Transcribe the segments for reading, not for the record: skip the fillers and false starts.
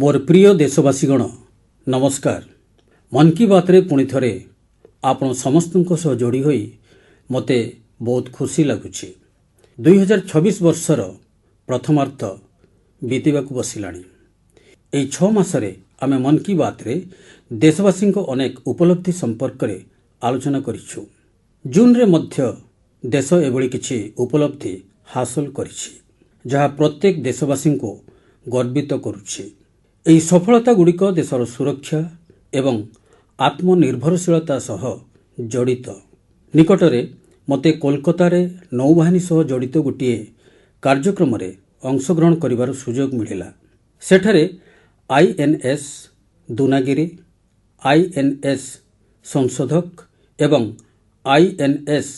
मोर प्रिय देशवासीगण नमस्कार। मन की बात रे पुणी थरे आपण समस्तଙ୍କ सह जोड़ी होई मते बहुत खुशी लगुछि। 2026 वर्षर प्रथमार्थ बीतीबाकू बसिलाणी। एई 6 मासरे आमे मन की बात रे देशवासी अनेक उपलब्धि संपर्क रे आलोचना करिछु। जून रे मध्य देश एभली किछि उपलब्धि हासिल करिछि जहा प्रत्येक देशवासी को गर्वित करुछि। ଏହି ସଫଳତା ଗୁଡ଼ିକ ଦେଶର ସୁରକ୍ଷା ଏବଂ ଆତ୍ମନିର୍ଭରଶୀଳତା ସହ ଜଡ଼ିତ। ନିକଟରେ ମୋତେ କୋଲକାତାରେ ନୌବାହିନୀ ସହ ଜଡ଼ିତ ଗୋଟିଏ କାର୍ଯ୍ୟକ୍ରମରେ ଅଂଶଗ୍ରହଣ କରିବାର ସୁଯୋଗ ମିଳିଲା। ସେଠାରେ ଆଇଏନ୍ଏସ୍ ଦୁନାଗିରି, ଆଇଏନ୍ଏସ୍ ସଂଶୋଧକ ଏବଂ ଆଇଏନ୍ଏସ୍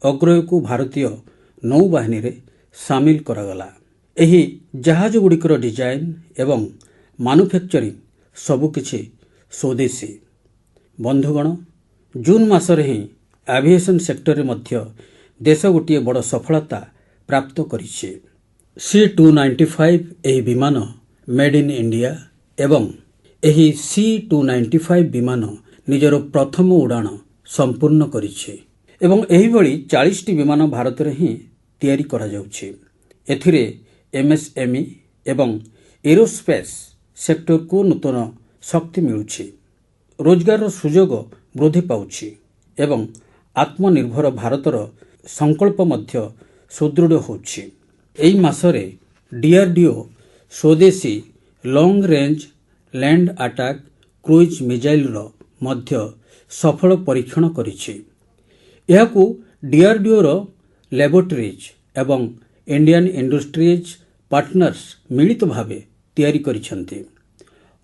ଅଗ୍ରୟକୁ ଭାରତୀୟ ନୌବାହିନୀରେ ସାମିଲ କରାଗଲା। ଏହି ଜାହାଜଗୁଡ଼ିକର ଡିଜାଇନ୍ ଏବଂ ମାନୁଫ୍ୟାକ୍ଚରିଂ ସବୁକିଛି ସ୍ୱଦେଶୀ। ବନ୍ଧୁଗଣ, ଜୁନ୍ ମାସରେ ହିଁ ଆଭିଏସନ୍ ସେକ୍ଟରରେ ମଧ୍ୟ ଦେଶ ଗୋଟିଏ ବଡ଼ ସଫଳତା ପ୍ରାପ୍ତ କରିଛି। C-295 ଏହି ବିମାନ ମେଡ୍ ଇନ୍ ଇଣ୍ଡିଆ ଏବଂ ଏହି C-295 ବିମାନ ନିଜର ପ୍ରଥମ ଉଡ଼ାଣ ସମ୍ପୂର୍ଣ୍ଣ କରିଛି ଏବଂ ଏହିଭଳି 40ଟି ବିମାନ ଭାରତରେ ହିଁ ତିଆରି କରାଯାଉଛି। ଏଥିରେ MSME ଏବଂ ଏରୋସ୍ପେସ୍ ସେକ୍ଟରକୁ ନୂତନ ଶକ୍ତି ମିଳୁଛି, ରୋଜଗାରର ସୁଯୋଗ ବୃଦ୍ଧି ପାଉଛି ଏବଂ ଆତ୍ମନିର୍ଭର ଭାରତର ସଂକଳ୍ପ ମଧ୍ୟ ସୁଦୃଢ଼ ହେଉଛି। ଏହି ମାସରେ DRDO ସ୍ୱଦେଶୀ long range land attack cruise ମିଜାଇଲର ମଧ୍ୟ ସଫଳ ପରୀକ୍ଷଣ କରିଛି। ଏହାକୁ DRDOର ଲ୍ୟାବୋରେଟୋରିଜ୍ ଏବଂ ଇଣ୍ଡିଆନ୍ ଇଣ୍ଡଷ୍ଟ୍ରିଜ୍ ପାର୍ଟନର୍ସ ମିଳିତ ଭାବେ ତିଆରି କରିଛନ୍ତି।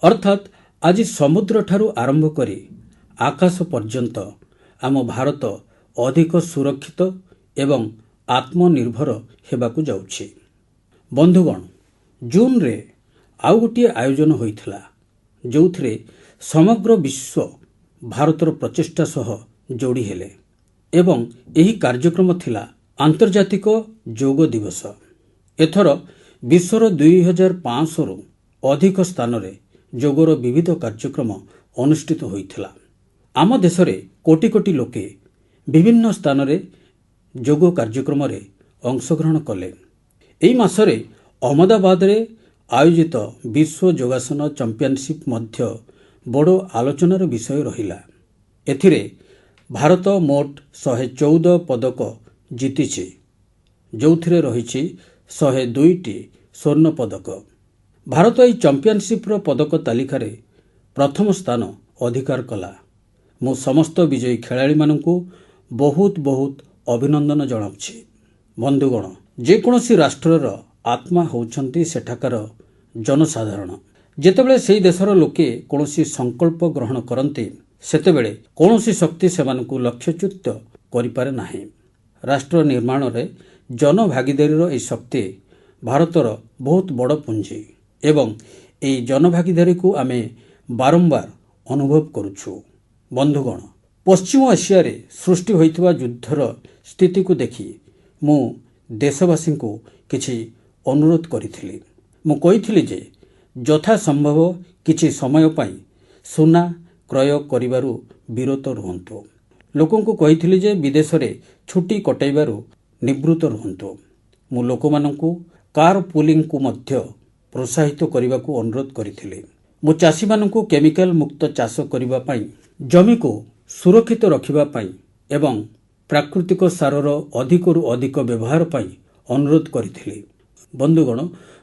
ଅର୍ଥାତ୍ ଆଜି ସମୁଦ୍ରଠାରୁ ଆରମ୍ଭ କରି ଆକାଶ ପର୍ଯ୍ୟନ୍ତ ଆମ ଭାରତ ଅଧିକ ସୁରକ୍ଷିତ ଏବଂ ଆତ୍ମନିର୍ଭର ହେବାକୁ ଯାଉଛି। ବନ୍ଧୁଗଣ, ଜୁନ୍ରେ ଆଉ ଗୋଟିଏ ଆୟୋଜନ ହୋଇଥିଲା ଯେଉଁଥିରେ ସମଗ୍ର ବିଶ୍ୱ ଭାରତର ପ୍ରଚେଷ୍ଟା ସହ ଯୋଡ଼ି ହେଲେ ଏବଂ ଏହି କାର୍ଯ୍ୟକ୍ରମ ଥିଲା ଆନ୍ତର୍ଜାତିକ ଯୋଗ ଦିବସ। ଏଥର ବିଶ୍ୱର 2500ରୁ ଅଧିକ ସ୍ଥାନରେ ଯୋଗର ବିବିଧ କାର୍ଯ୍ୟକ୍ରମ ଅନୁଷ୍ଠିତ ହୋଇଥିଲା। ଆମ ଦେଶରେ କୋଟି କୋଟି ଲୋକେ ବିଭିନ୍ନ ସ୍ଥାନରେ ଯୋଗ କାର୍ଯ୍ୟକ୍ରମରେ ଅଂଶଗ୍ରହଣ କଲେ। ଏହି ମାସରେ ଅହମ୍ମଦାବାଦରେ ଆୟୋଜିତ ବିଶ୍ୱ ଯୋଗାସନ ଚାମ୍ପିଅନସିପ୍ ମଧ୍ୟ ବଡ଼ ଆଲୋଚନାର ବିଷୟ ରହିଲା। ଏଥିରେ ଭାରତ ମୋଟ 114 ପଦକ ଜିତିଛି, ଯେଉଁଥିରେ ରହିଛି 102ଟି ସ୍ୱର୍ଣ୍ଣ ପଦକ। ଭାରତ ଏହି ଚାମ୍ପିଅନସିପ୍ର ପଦକ ତାଲିକାରେ ପ୍ରଥମ ସ୍ଥାନ ଅଧିକାର କଲା। ମୁଁ ସମସ୍ତ ବିଜୟୀ ଖେଳାଳିମାନଙ୍କୁ ବହୁତ ଅଭିନନ୍ଦନ ଜଣାଉଛି। ବନ୍ଧୁଗଣ, ଯେକୌଣସି ରାଷ୍ଟ୍ରର ଆତ୍ମା ହେଉଛନ୍ତି ସେଠାକାର ଜନସାଧାରଣ। ଯେତେବେଳେ ସେହି ଦେଶର ଲୋକେ କୌଣସି ସଂକଳ୍ପ ଗ୍ରହଣ କରନ୍ତି ସେତେବେଳେ କୌଣସି ଶକ୍ତି ସେମାନଙ୍କୁ ଲକ୍ଷ୍ୟଚ୍ୟୁତ କରିପାରେ ନାହିଁ। ରାଷ୍ଟ୍ର ନିର୍ମାଣରେ ଜନଭାଗିଦାରୀର ଏହି ଶକ୍ତି ଭାରତର ବହୁତ ବଡ଼ ପୁଞ୍ଜି ଏବଂ ଏହି ଜନଭାଗିଦାରୀକୁ ଆମେ ବାରମ୍ବାର ଅନୁଭବ କରୁଛୁ। ବନ୍ଧୁଗଣ, ପଶ୍ଚିମ ଏସିଆରେ ସୃଷ୍ଟି ହୋଇଥିବା ଯୁଦ୍ଧର ସ୍ଥିତିକୁ ଦେଖି ମୁଁ ଦେଶବାସୀଙ୍କୁ କିଛି ଅନୁରୋଧ କରିଥିଲି। ମୁଁ କହିଥିଲି ଯେ ଯଥାସମ୍ଭବ କିଛି ସମୟ ପାଇଁ ସୁନା କ୍ରୟ କରିବାରୁ ବିରତ ରୁହନ୍ତୁ। ଲୋକଙ୍କୁ କହିଥିଲି ଯେ ବିଦେଶରେ ଛୁଟି କଟାଇବାରୁ ନିବୃତ୍ତ ରୁହନ୍ତୁ। ମୁଁ ଲୋକମାନଙ୍କୁ କାର୍ ପୁଲିଂକୁ ମଧ୍ୟ ପ୍ରୋତ୍ସାହିତ କରିବାକୁ ଅନୁରୋଧ କରିଥିଲି। ମୁଁ ଚାଷୀମାନଙ୍କୁ କେମିକାଲ ମୁକ୍ତ ଚାଷ କରିବା ପାଇଁ, ଜମିକୁ ସୁରକ୍ଷିତ ରଖିବା ପାଇଁ ଏବଂ ପ୍ରାକୃତିକ ସାରର ଅଧିକରୁ ଅଧିକ ବ୍ୟବହାର ପାଇଁ ଅନୁରୋଧ କରିଥିଲି। ବନ୍ଧୁଗଣ,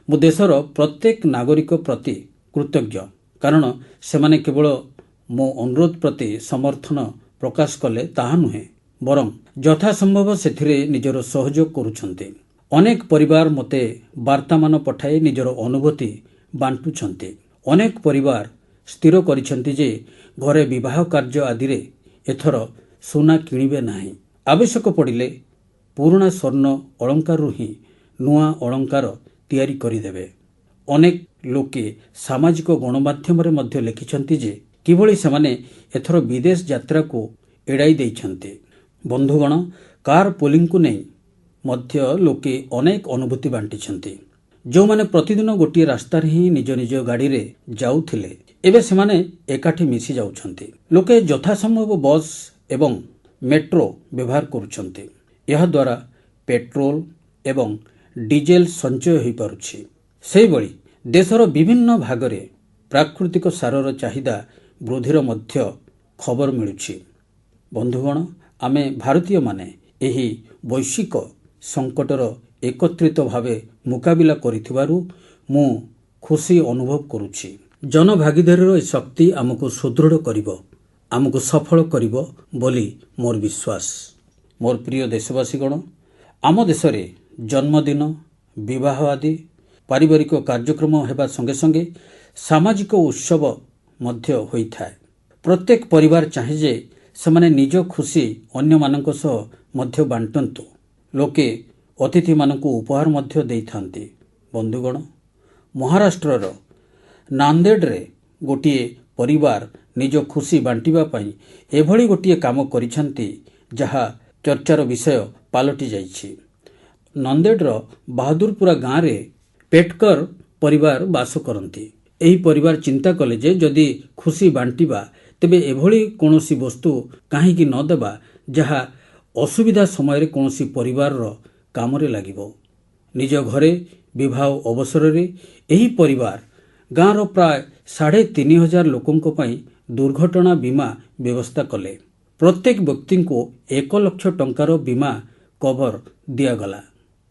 ମୁଁ ଦେଶର ପ୍ରତ୍ୟେକ ନାଗରିକ ପ୍ରତି କୃତଜ୍ଞ, କାରଣ ସେମାନେ କେବଳ ମୋ ଅନୁରୋଧ ପ୍ରତି ସମର୍ଥନ ପ୍ରକାଶ କଲେ ତାହା ନୁହେଁ, ବରଂ ଯଥାସମ୍ଭବ ସେଥିରେ ନିଜର ସହଯୋଗ କରୁଛନ୍ତି। ଅନେକ ପରିବାର ମୋତେ ବାର୍ତ୍ତାମାନ ପଠାଇ ନିଜର ଅନୁଭୂତି ବାଣ୍ଟୁଛନ୍ତି। ଅନେକ ପରିବାର ସ୍ଥିର କରିଛନ୍ତି ଯେ ଘରେ ବିବାହ କାର୍ଯ୍ୟ ଆଦିରେ ଏଥର ସୁନା କିଣିବେ ନାହିଁ। ଆବଶ୍ୟକ ପଡ଼ିଲେ ପୁରୁଣା ସ୍ୱର୍ଣ୍ଣ ଅଳଙ୍କାରରୁ ହିଁ ନୂଆ ଅଳଙ୍କାର ତିଆରି କରିଦେବେ। ଅନେକ ଲୋକେ ସାମାଜିକ ଗଣମାଧ୍ୟମରେ ମଧ୍ୟ ଲେଖିଛନ୍ତି ଯେ କିଭଳି ସେମାନେ ଏଥର ବିଦେଶ ଯାତ୍ରାକୁ ଏଡ଼ାଇ ଦେଇଛନ୍ତି। ବନ୍ଧୁଗଣ, କାର୍ ପୋଲିଂକୁ ନେଇ ମଧ୍ୟ ଲୋକେ ଅନେକ ଅନୁଭୂତି ବାଣ୍ଟିଛନ୍ତି। ଯେଉଁମାନେ ପ୍ରତିଦିନ ଗୋଟିଏ ରାସ୍ତାରେ ହିଁ ନିଜ ନିଜ ଗାଡ଼ିରେ ଯାଉଥିଲେ ଏବେ ସେମାନେ ଏକାଠି ମିଶି ଯାଉଛନ୍ତି। ଲୋକେ ଯଥାସମ୍ଭବ ବସ୍ ଏବଂ ମେଟ୍ରୋ ବ୍ୟବହାର କରୁଛନ୍ତି। ଏହାଦ୍ୱାରା ପେଟ୍ରୋଲ ଏବଂ ଡିଜେଲ ସଞ୍ଚୟ ହୋଇପାରୁଛି। ସେହିଭଳି ଦେଶର ବିଭିନ୍ନ ଭାଗରେ ପ୍ରାକୃତିକ ସାରର ଚାହିଦା ବୃଦ୍ଧିର ମଧ୍ୟ ଖବର ମିଳୁଛି। ବନ୍ଧୁଗଣ, ଆମେ ଭାରତୀୟମାନେ ଏହି ବୈଶ୍ୱିକ ସଙ୍କଟର ଏକତ୍ରିତ ଭାବେ ମୁକାବିଲା କରିଥିବାରୁ ମୁଁ ଖୁସି ଅନୁଭବ କରୁଛି। ଜନଭାଗିଦାରୀର ଏହି ଶକ୍ତି ଆମକୁ ସୁଦୃଢ଼ କରିବ, ଆମକୁ ସଫଳ କରିବ ବୋଲି ମୋର ବିଶ୍ୱାସ। ମୋର ପ୍ରିୟ ଦେଶବାସୀଗଣ, ଆମ ଦେଶରେ ଜନ୍ମଦିନ, ବିବାହ ଆଦି ପାରିବାରିକ କାର୍ଯ୍ୟକ୍ରମ ହେବା ସଙ୍ଗେ ସଙ୍ଗେ ସାମାଜିକ ଉତ୍ସବ ମଧ୍ୟ ହୋଇଥାଏ। ପ୍ରତ୍ୟେକ ପରିବାର ଚାହେଁ ଯେ ସେମାନେ ନିଜ ଖୁସି ଅନ୍ୟମାନଙ୍କ ସହ ମଧ୍ୟ ବାଣ୍ଟନ୍ତୁ। ଲୋକେ ଅତିଥିମାନଙ୍କୁ ଉପହାର ମଧ୍ୟ ଦେଇଥାନ୍ତି। ବନ୍ଧୁଗଣ, ମହାରାଷ୍ଟ୍ରର ନାନ୍ଦେଡ଼ରେ ଗୋଟିଏ ପରିବାର ନିଜ ଖୁସି ବାଣ୍ଟିବା ପାଇଁ ଏଭଳି ଗୋଟିଏ କାମ କରିଛନ୍ତି ଯାହା ଚର୍ଚ୍ଚାର ବିଷୟ ପାଲଟି ଯାଇଛି। ନାନ୍ଦେଡ଼ର ବାହାଦୁରପୁରା ଗାଁରେ ପେଟକର ପରିବାର ବାସ କରନ୍ତି। ଏହି ପରିବାର ଚିନ୍ତା କଲେ ଯେ ଯଦି ଖୁସି ବାଣ୍ଟିବା ତେବେ ଏଭଳି କୌଣସି ବସ୍ତୁ କାହିଁକି ନ ଦେବା ଯାହା ଅସୁବିଧା ସମୟରେ କୌଣସି ପରିବାରର କାମରେ ଲାଗିବ। ନିଜ ଘରେ ବିବାହ ଅବସରରେ ଏହି ପରିବାର ଗାଁର ପ୍ରାୟ 3,500 ଲୋକଙ୍କ ପାଇଁ ଦୁର୍ଘଟଣା ବୀମା ବ୍ୟବସ୍ଥା କଲେ। ପ୍ରତ୍ୟେକ ବ୍ୟକ୍ତିଙ୍କୁ 1 ଲକ୍ଷ ଟଙ୍କାର ବୀମା କଭର ଦିଆଗଲା।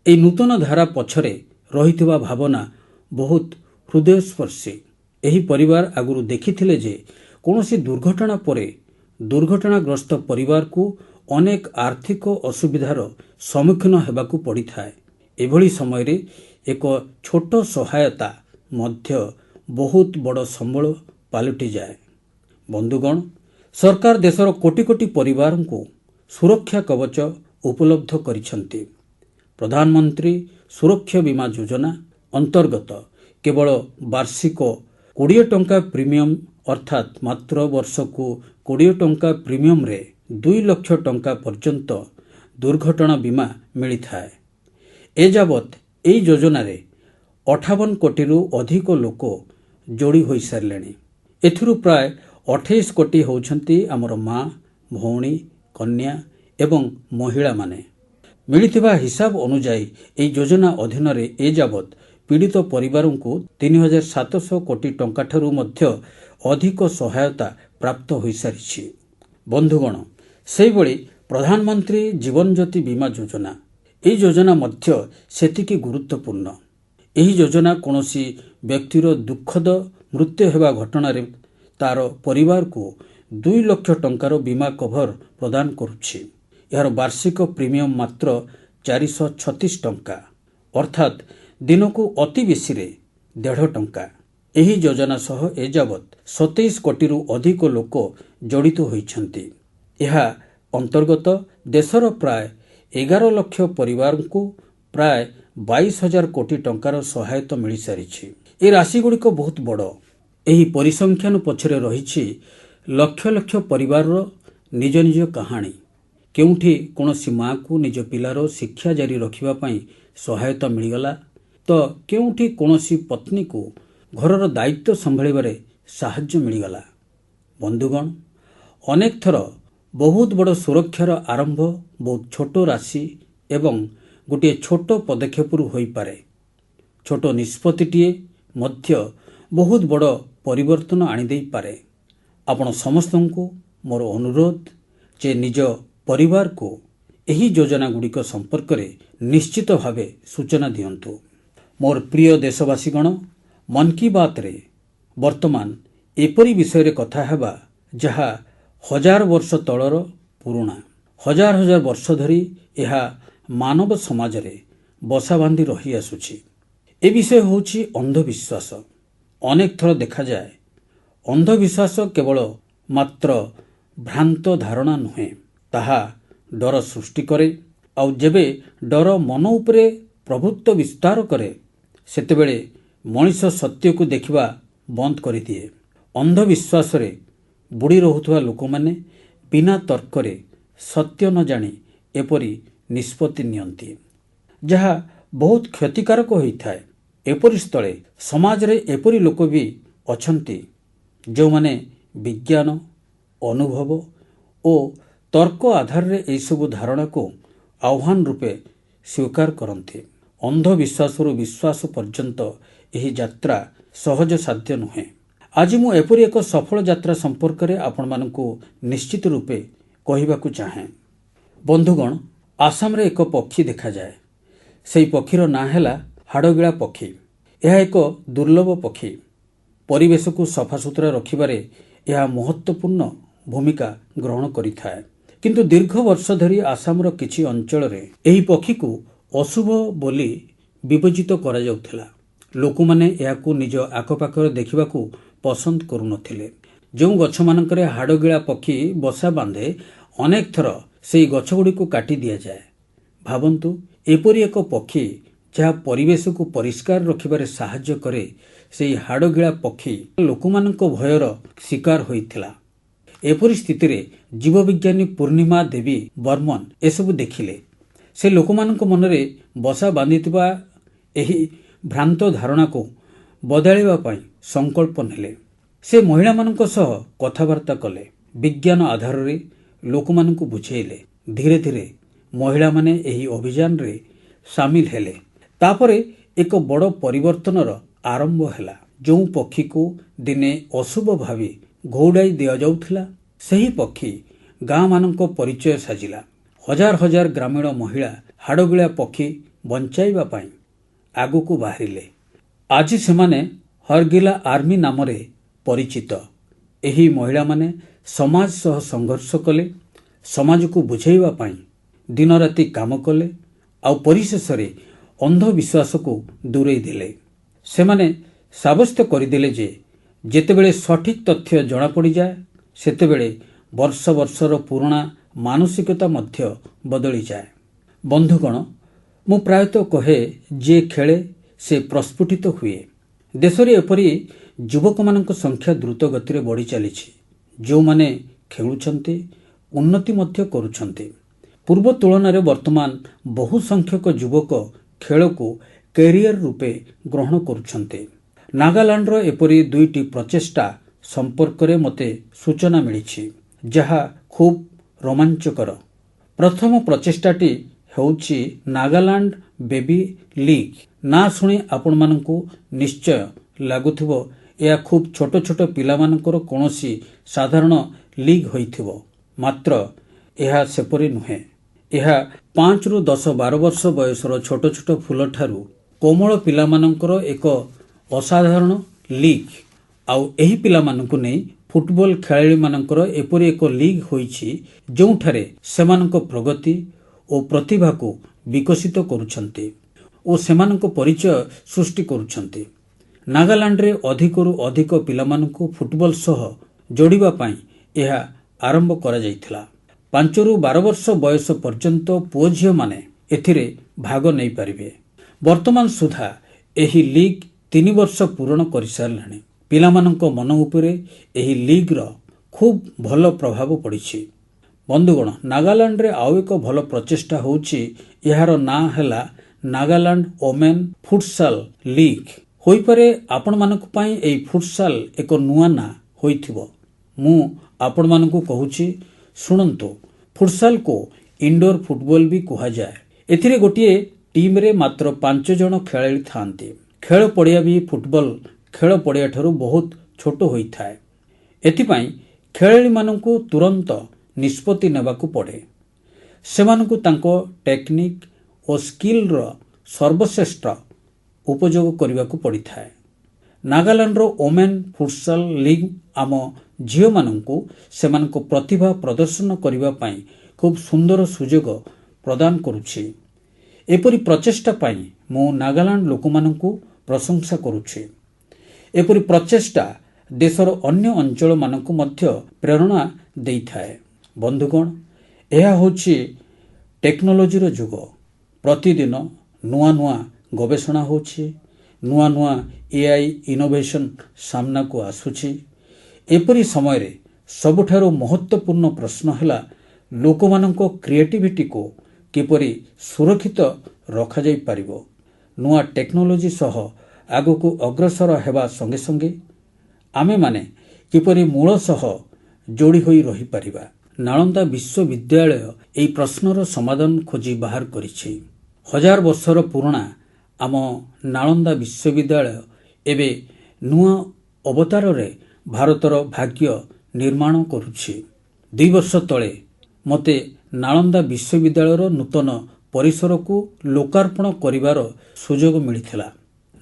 ଏହି ନୂତନ ଧାରା ପଛରେ ରହିଥିବା ଭାବନା ବହୁତ ହୃଦୟସ୍ପର୍ଶୀ। ଏହି ପରିବାର ଆଗରୁ ଦେଖିଥିଲେ ଯେ କୌଣସି ଦୁର୍ଘଟଣା ପରେ ଦୁର୍ଘଟଣାଗ୍ରସ୍ତ ପରିବାରକୁ ଅନେକ ଆର୍ଥିକ ଅସୁବିଧାର ସମ୍ମୁଖୀନ ହେବାକୁ ପଡ଼ିଥାଏ। ଏଭଳି ସମୟରେ ଏକ ଛୋଟ ସହାୟତା ମଧ୍ୟ ବହୁତ ବଡ଼ ସମ୍ବଳ ପାଲଟିଯାଏ। ବନ୍ଧୁଗଣ, ସରକାର ଦେଶର କୋଟି କୋଟି ପରିବାରଙ୍କୁ ସୁରକ୍ଷା କବଚ ଉପଲବ୍ଧ କରିଛନ୍ତି। ପ୍ରଧାନମନ୍ତ୍ରୀ ସୁରକ୍ଷା ବୀମା ଯୋଜନା ଅନ୍ତର୍ଗତ କେବଳ ବାର୍ଷିକ 20 ଟଙ୍କା ପ୍ରିମିୟମ ଅର୍ଥାତ୍ ମାତ୍ର ବର୍ଷକୁ 20 ଟଙ୍କା ପ୍ରିମିୟମରେ 2 ଲକ୍ଷ ଟଙ୍କା ପର୍ଯ୍ୟନ୍ତ ଦୁର୍ଘଟଣା ବୀମା ମିଳିଥାଏ। ଏଯାବତ୍ ଏହି ଯୋଜନାରେ 58 କୋଟିରୁ ଅଧିକ ଲୋକ ଯୋଡ଼ି ହୋଇସାରିଲେଣି। ଏଥିରୁ ପ୍ରାୟ 28 କୋଟି ହେଉଛନ୍ତି ଆମର ମା, ଭଉଣୀ, କନ୍ୟା ଏବଂ ମହିଳାମାନେ। ମିଳିଥିବା ହିସାବ ଅନୁଯାୟୀ ଏହି ଯୋଜନା ଅଧୀନରେ ଏଯାବତ୍ ପୀଡ଼ିତ ପରିବାରଙ୍କୁ 3,700 କୋଟି ଟଙ୍କାଠାରୁ ମଧ୍ୟ ଅଧିକ ସହାୟତା ପ୍ରାପ୍ତ ହୋଇସାରିଛି। ବନ୍ଧୁଗଣ, ସେହିଭଳି ପ୍ରଧାନମନ୍ତ୍ରୀ ଜୀବନଜ୍ୟୋତି ବୀମା ଯୋଜନା, ଏହି ଯୋଜନା ମଧ୍ୟ ସେତିକି ଗୁରୁତ୍ୱପୂର୍ଣ୍ଣ। ଏହି ଯୋଜନା କୌଣସି ବ୍ୟକ୍ତିର ଦୁଃଖଦ ମୃତ୍ୟୁ ହେବା ଘଟଣାରେ ତାର ପରିବାରକୁ 2 ଲକ୍ଷ ଟଙ୍କାର ବୀମା କଭର ପ୍ରଦାନ କରୁଛି। ଏହାର ବାର୍ଷିକ ପ୍ରିମିୟମ ମାତ୍ର 436 ଟଙ୍କା ଅର୍ଥାତ୍ ଦିନକୁ ଅତି ବେଶୀରେ 1.5 ଟଙ୍କା। ଏହି ଯୋଜନା ସହ ଏଯାବତ୍ 27 କୋଟିରୁ ଅଧିକ ଲୋକ ଜଡ଼ିତ ହୋଇଛନ୍ତି। ଏହା ଅନ୍ତର୍ଗତ ଦେଶର ପ୍ରାୟ 11 ଲକ୍ଷ ପରିବାରଙ୍କୁ ପ୍ରାୟ 22,000 କୋଟି ଟଙ୍କାର ସହାୟତା ମିଳିସାରିଛି। ଏ ରାଶିଗୁଡ଼ିକ ବହୁତ ବଡ଼। ଏହି ପରିସଂଖ୍ୟାନ ପଛରେ ରହିଛି ଲକ୍ଷ ଲକ୍ଷ ପରିବାରର ନିଜ ନିଜ କାହାଣୀ। କେଉଁଠି କୌଣସି ମାଆକୁ ନିଜ ପିଲାର ଶିକ୍ଷା ଜାରି ରଖିବା ପାଇଁ ସହାୟତା ମିଳିଗଲା, ତ କେଉଁଠି କୌଣସି ପତ୍ନୀକୁ ଘରର ଦାୟିତ୍ୱ ସମ୍ଭାଳିବାରେ ସାହାଯ୍ୟ ମିଳିଗଲା। ବନ୍ଧୁଗଣ, ଅନେକ ଥର ବହୁତ ବଡ଼ ସୁରକ୍ଷାର ଆରମ୍ଭ ବହୁତ ଛୋଟ ରାଶି ଏବଂ ଗୋଟିଏ ଛୋଟ ପଦକ୍ଷେପରୁ ହୋଇପାରେ। ଛୋଟ ନିଷ୍ପତ୍ତିଟିଏ ମଧ୍ୟ ବହୁତ ବଡ଼ ପରିବର୍ତ୍ତନ ଆଣିଦେଇପାରେ। ଆପଣ ସମସ୍ତଙ୍କୁ ମୋର ଅନୁରୋଧ ଯେ ନିଜ ପରିବାରକୁ ଏହି ଯୋଜନାଗୁଡ଼ିକ ସମ୍ପର୍କରେ ନିଶ୍ଚିତ ଭାବେ ସୂଚନା ଦିଅନ୍ତୁ। ମୋର ପ୍ରିୟ ଦେଶବାସୀଗଣ, ମନ୍ କି ବାତ୍ରେ ବର୍ତ୍ତମାନ ଏପରି ବିଷୟରେ କଥା ହେବା ଯାହା 1000 ବର୍ଷ ତଳର ପୁରୁଣା। ହଜାର ହଜାର ବର୍ଷ ଧରି ଏହା ମାନବ ସମାଜରେ ବସା ବାନ୍ଧି ରହିଆସୁଛି। ଏ ବିଷୟ ହେଉଛି ଅନ୍ଧବିଶ୍ୱାସ। ଅନେକ ଥର ଦେଖାଯାଏ ଅନ୍ଧବିଶ୍ୱାସ କେବଳ ମାତ୍ର ଭ୍ରାନ୍ତ ଧାରଣା ନୁହେଁ, ତାହା ଡର ସୃଷ୍ଟି କରେ। ଆଉ ଯେବେ ଡର ମନ ଉପରେ ପ୍ରଭୁତ୍ୱ ବିସ୍ତାର କରେ ସେତେବେଳେ ମଣିଷ ସତ୍ୟକୁ ଦେଖିବା ବନ୍ଦ କରିଦିଏ। ଅନ୍ଧବିଶ୍ୱାସରେ ବୁଡ଼ି ରହୁଥିବା ଲୋକମାନେ ବିନା ତର୍କରେ ସତ୍ୟ ନ ଜାଣି ଏପରି ନିଷ୍ପତ୍ତି ନିଅନ୍ତି ଯାହା ବହୁତ କ୍ଷତିକାରକ ହୋଇଥାଏ। ଏପରି ସ୍ଥଳେ ସମାଜରେ ଏପରି ଲୋକ ବି ଅଛନ୍ତି ଯେଉଁମାନେ ବିଜ୍ଞାନ, ଅନୁଭବ ଓ ତର୍କ ଆଧାରରେ ଏହିସବୁ ଧାରଣାକୁ ଆହ୍ୱାନ ରୂପେ ସ୍ୱୀକାର କରନ୍ତି। ଅନ୍ଧବିଶ୍ୱାସରୁ ବିଶ୍ୱାସ ପର୍ଯ୍ୟନ୍ତ ଏହି ଯାତ୍ରା ସହଜସାଧ୍ୟ ନୁହେଁ। ଆଜି ମୁଁ ଏପରି ଏକ ସଫଳ ଯାତ୍ରା ସମ୍ପର୍କରେ ଆପଣମାନଙ୍କୁ ନିଶ୍ଚିତ ରୂପେ କହିବାକୁ ଚାହେଁ। ବନ୍ଧୁଗଣ, ଆସାମରେ ଏକ ପକ୍ଷୀ ଦେଖାଯାଏ। ସେହି ପକ୍ଷୀର ନାଁ ହେଲା ହାଡ଼ଗିଳା ପକ୍ଷୀ। ଏହା ଏକ ଦୁର୍ଲଭ ପକ୍ଷୀ। ପରିବେଶକୁ ସଫାସୁତୁରା ରଖିବାରେ ଏହା ମହତ୍ତ୍ୱପୂର୍ଣ୍ଣ ଭୂମିକା ଗ୍ରହଣ କରିଥାଏ। କିନ୍ତୁ ଦୀର୍ଘ ବର୍ଷ ଧରି ଆସାମର କିଛି ଅଞ୍ଚଳରେ ଏହି ପକ୍ଷୀକୁ ଅଶୁଭ ବୋଲି ବିବେଚିତ କରାଯାଉଥିଲା। ଲୋକମାନେ ଏହାକୁ ନିଜ ଆଖପାଖରେ ଦେଖିବାକୁ ପସନ୍ଦ କରୁନଥିଲେ। ଯେଉଁ ଗଛମାନଙ୍କରେ ହାଡ଼ଗିଳା ପକ୍ଷୀ ବସା ବାନ୍ଧେ, ଅନେକ ଥର ସେହି ଗଛଗୁଡ଼ିକୁ କାଟି ଦିଆଯାଏ। ଭାବନ୍ତୁ, ଏପରି ଏକ ପକ୍ଷୀ ଯାହା ପରିବେଶକୁ ପରିଷ୍କାର ରଖିବାରେ ସାହାଯ୍ୟ କରେ, ସେହି ହାଡ଼ଗିଳା ପକ୍ଷୀ ଲୋକମାନଙ୍କ ଭୟର ଶିକାର ହୋଇଥିଲା। ଏପରି ସ୍ଥିତିରେ ଜୀବବିଜ୍ଞାନୀ ପୂର୍ଣ୍ଣିମା ଦେବୀ ବର୍ମନ ଏସବୁ ଦେଖିଲେ। ସେ ଲୋକମାନଙ୍କ ମନରେ ବସା ବାନ୍ଧିଥିବା ଏହି ଭ୍ରାନ୍ତ ଧାରଣାକୁ ବଦଳାଇବା ପାଇଁ ସଂକଳ୍ପ ନେଲେ। ସେ ମହିଳାମାନଙ୍କ ସହ କଥାବାର୍ତ୍ତା କଲେ, ବିଜ୍ଞାନ ଆଧାରରେ ଲୋକମାନଙ୍କୁ ବୁଝାଇଲେ। ଧୀରେ ଧୀରେ ମହିଳାମାନେ ଏହି ଅଭିଯାନରେ ସାମିଲ ହେଲେ। ତାପରେ ଏକ ବଡ଼ ପରିବର୍ତ୍ତନର ଆରମ୍ଭ ହେଲା। ଯେଉଁ ପକ୍ଷୀକୁ ଦିନେ ଅଶୁଭ ଭାବି ଘଉଡ଼ାଇ ଦିଆଯାଉଥିଲା, ସେହି ପକ୍ଷୀ ଗାଁମାନଙ୍କ ପରିଚୟ ସାଜିଲା। ହଜାର ହଜାର ଗ୍ରାମୀଣ ମହିଳା ହାଡ଼ଗିଳା ପକ୍ଷୀ ବଞ୍ଚାଇବା ପାଇଁ ଆଗକୁ ବାହାରିଲେ। ଆଜି ସେମାନେ ହରଗିଲା ଆର୍ମି ନାମରେ ପରିଚିତ। ଏହି ମହିଳାମାନେ ସମାଜ ସହ ସଂଘର୍ଷ କଲେ, ସମାଜକୁ ବୁଝାଇବା ପାଇଁ ଦିନରାତି କାମ କଲେ, ଆଉ ପରିଶେଷରେ ଅନ୍ଧବିଶ୍ୱାସକୁ ଦୂରେଇ ଦେଲେ। ସେମାନେ ସାବ୍ୟସ୍ତ କରିଦେଲେ ଯେ ଯେତେବେଳେ ସଠିକ୍ ତଥ୍ୟ ଜଣାପଡ଼ିଯାଏ, ସେତେବେଳେ ବର୍ଷ ବର୍ଷର ପୁରୁଣା ମାନସିକତା ମଧ୍ୟ ବଦଳିଯାଏ। ବନ୍ଧୁଗଣ, ମୁଁ ପ୍ରାୟତଃ କହେ, ଯିଏ ଖେଳେ ସେ ପ୍ରସ୍ଫୁଟିତ ହୁଏ। ଦେଶରେ ଏପରି ଯୁବକମାନଙ୍କ ସଂଖ୍ୟା ଦ୍ରୁତ ଗତିରେ ବଢ଼ି ଚାଲିଛି, ଯେଉଁମାନେ ଖେଳୁଛନ୍ତି, ଉନ୍ନତି ମଧ୍ୟ କରୁଛନ୍ତି। ପୂର୍ବ ତୁଳନାରେ ବର୍ତ୍ତମାନ ବହୁ ସଂଖ୍ୟକ ଯୁବକ ଖେଳକୁ କ୍ୟାରିୟର ରୂପେ ଗ୍ରହଣ କରୁଛନ୍ତି। ନାଗାଲାଣ୍ଡର ଏପରି 2ଟି ପ୍ରଚେଷ୍ଟା ସମ୍ପର୍କରେ ମୋତେ ସୂଚନା ମିଳିଛି, ଯାହା ଖୁବ୍ ରୋମାଞ୍ଚକର। ପ୍ରଥମ ପ୍ରଚେଷ୍ଟାଟି ହେଉଛି ନାଗାଲାଣ୍ଡ ବେବି ଲିଗ୍। ନାଁ ଶୁଣି ଆପଣମାନଙ୍କୁ ନିଶ୍ଚୟ ଲାଗୁଥିବ ଏହା ଖୁବ୍ ଛୋଟ ଛୋଟ ପିଲାମାନଙ୍କର କୌଣସି ସାଧାରଣ ଲିଗ୍ ହୋଇଥିବ। ମାତ୍ର ଏହା ସେପରି ନୁହେଁ। ଏହା 5ରୁ 10-12 ବର୍ଷ ବୟସର ଛୋଟ ଛୋଟ ଫୁଲଠାରୁ କୋମଳ ପିଲାମାନଙ୍କର ଏକ ଅସାଧାରଣ ଲିଗ୍। ଆଉ ଏହି ପିଲାମାନଙ୍କୁ ନେଇ ଫୁଟବଲ ଖେଳାଳିମାନଙ୍କର ଏପରି ଏକ ଲିଗ୍ ହୋଇଛି, ଯେଉଁଠାରେ ସେମାନଙ୍କ ପ୍ରଗତି ଓ ପ୍ରତିଭାକୁ ବିକଶିତ କରୁଛନ୍ତି ଓ ସେମାନଙ୍କ ପରିଚୟ ସୃଷ୍ଟି କରୁଛନ୍ତି। ନାଗାଲାଣ୍ଡରେ ଅଧିକରୁ ଅଧିକ ପିଲାମାନଙ୍କୁ ଫୁଟବଲ ସହ ଯୋଡ଼ିବା ପାଇଁ ଏହା ଆରମ୍ଭ କରାଯାଇଥିଲା। 5ରୁ 12 ବର୍ଷ ବୟସ ପର୍ଯ୍ୟନ୍ତ ପୁଅ ଝିଅମାନେ ଏଥିରେ ଭାଗ ନେଇପାରିବେ। ବର୍ତ୍ତମାନ ସୁଦ୍ଧା ଏହି ଲିଗ୍ 3 ବର୍ଷ ପୂରଣ କରିସାରିଲାଣି। ପିଲାମାନଙ୍କ ମନ ଉପରେ ଏହି ଲିଗ୍ର ଖୁବ୍ ଭଲ ପ୍ରଭାବ ପଡ଼ିଛି। ବନ୍ଧୁଗଣ, ନାଗାଲାଣ୍ଡରେ ଆଉ ଏକ ଭଲ ପ୍ରଚେଷ୍ଟା ହେଉଛି, ଏହାର ନାଁ ହେଲା ନାଗାଲାଣ୍ଡ ଓମେନ୍ ଫୁଟସାଲ ଲିଗ୍। ହୋଇପାରେ ଆପଣମାନଙ୍କ ପାଇଁ ଏହି ଫୁଟସାଲ ଏକ ନୂଆ ନାଁ ହୋଇଥିବ। ମୁଁ ଆପଣମାନଙ୍କୁ କହୁଛି, ଶୁଣନ୍ତୁ। ଫୁଟସାଲକୁ ଇନଡୋର ଫୁଟବଲ ବି କୁହାଯାଏ। ଏଥିରେ ଗୋଟିଏ ଟିମ୍ରେ ମାତ୍ର 5 ଜଣ ଖେଳାଳି ଥାନ୍ତି। ଖେଳ ପଡ଼ିଆ ବି ଫୁଟବଲ ଖେଳ ପଡ଼ିଆଠାରୁ ବହୁତ ଛୋଟ ହୋଇଥାଏ। ଏଥିପାଇଁ ଖେଳାଳିମାନଙ୍କୁ ତୁରନ୍ତ ନିଷ୍ପତ୍ତି ନେବାକୁ ପଡ଼େ। ସେମାନଙ୍କୁ ତାଙ୍କ ଟେକ୍ନିକ୍ ଓ ସ୍କିଲ୍ର ସର୍ବଶ୍ରେଷ୍ଠ ଉପଯୋଗ କରିବାକୁ ପଡ଼ିଥାଏ। ନାଗାଲାଣ୍ଡର ଓମେନ୍ ଫୁଟସାଲ ଲିଗ୍ ଆମ ଝିଅମାନଙ୍କୁ ସେମାନଙ୍କ ପ୍ରତିଭା ପ୍ରଦର୍ଶନ କରିବା ପାଇଁ ଖୁବ୍ ସୁନ୍ଦର ସୁଯୋଗ ପ୍ରଦାନ କରୁଛି। ଏପରି ପ୍ରଚେଷ୍ଟା ପାଇଁ ମୁଁ ନାଗାଲାଣ୍ଡ ଲୋକମାନଙ୍କୁ ପ୍ରଶଂସା କରୁଛି। ଏପରି ପ୍ରଚେଷ୍ଟା ଦେଶର ଅନ୍ୟ ଅଞ୍ଚଳମାନଙ୍କୁ ମଧ୍ୟ ପ୍ରେରଣା ଦେଇଥାଏ। ବନ୍ଧୁଗଣ, ଏହା ହେଉଛି ଟେକ୍ନୋଲୋଜିର ଯୁଗ। ପ୍ରତିଦିନ ନୂଆ ନୂଆ ଗବେଷଣା ହେଉଛି, ନୂଆ ନୂଆ AI ଇନୋଭେସନ୍ ସାମ୍ନାକୁ ଆସୁଛି। ଏପରି ସମୟରେ ସବୁଠାରୁ ମହତ୍ତ୍ୱପୂର୍ଣ୍ଣ ପ୍ରଶ୍ନ ହେଲା, ଲୋକମାନଙ୍କ କ୍ରିଏଟିଭିଟିକୁ କିପରି ସୁରକ୍ଷିତ ରଖାଯାଇପାରିବ। ନୂଆ ଟେକ୍ନୋଲୋଜି ସହ ଆଗକୁ ଅଗ୍ରସର ହେବା ସଙ୍ଗେ ସଙ୍ଗେ ଆମେମାନେ କିପରି ମୂଳ ସହ ଯୋଡ଼ି ହୋଇ ରହିପାରିବା। ନାଳନ୍ଦା ବିଶ୍ୱବିଦ୍ୟାଳୟ ଏହି ପ୍ରଶ୍ନର ସମାଧାନ ଖୋଜି ବାହାର କରିଛି। 1000 ବର୍ଷର ପୁରୁଣା ଆମ ନାଳନ୍ଦା ବିଶ୍ୱବିଦ୍ୟାଳୟ ଏବେ ନୂଆ ଅବତାରରେ ଭାରତର ଭାଗ୍ୟ ନିର୍ମାଣ କରୁଛି। 2 ବର୍ଷ ତଳେ ମୋତେ ନାଳନ୍ଦା ବିଶ୍ୱବିଦ୍ୟାଳୟର ନୂତନ ପରିସରକୁ ଲୋକାର୍ପଣ କରିବାର ସୁଯୋଗ ମିଳିଥିଲା।